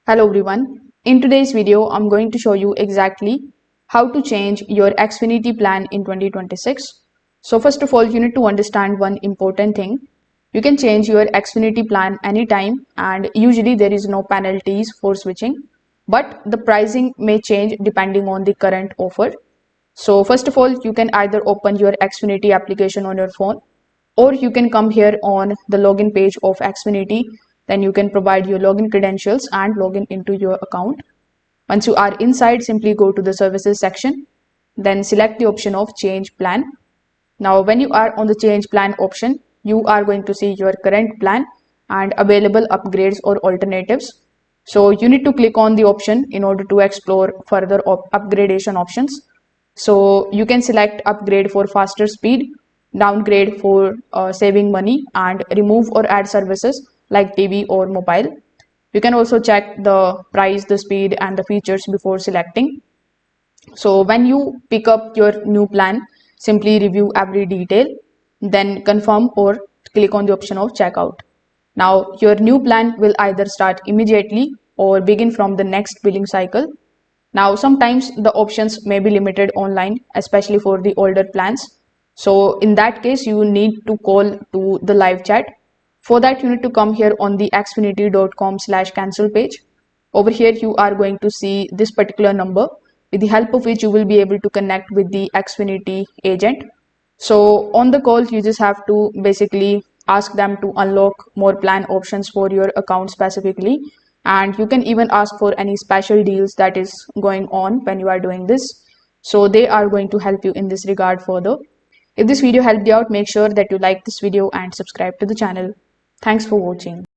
Hello everyone. In today's video, I'm going to show you exactly how to change your Xfinity plan in 2026. So first of all, you need to understand one important thing. You can change your Xfinity plan anytime and usually there is no penalties for switching, but the pricing may change depending on the current offer. So first of all, you can either open your Xfinity application on your phone or you can come here on the login page of Xfinity. Then you can provide your login credentials and login into your account. Once you are inside, simply go to the services section, then select the option of change plan. Now when you are on the change plan option, you are going to see your current plan and available upgrades or alternatives. So you need to click on the option in order to explore further upgradation options. So you can select upgrade for faster speed, downgrade for saving money, and remove or add services like TV or mobile. You can also check the price, the speed, and the features before selecting. So when you pick up your new plan, simply review every detail, then confirm or click on the option of checkout. Now your new plan will either start immediately or begin from the next billing cycle. Now sometimes the options may be limited online, especially for the older plans. So in that case, you need to call to the live chat. For that, you need to come here on the xfinity.com/cancel page. Over here, you are going to see this particular number, with the help of which you will be able to connect with the Xfinity agent. So on the call, you just have to basically ask them to unlock more plan options for your account specifically. And you can even ask for any special deals that is going on when you are doing this. So they are going to help you in this regard further. If this video helped you out, make sure that you like this video and subscribe to the channel. Thanks for watching.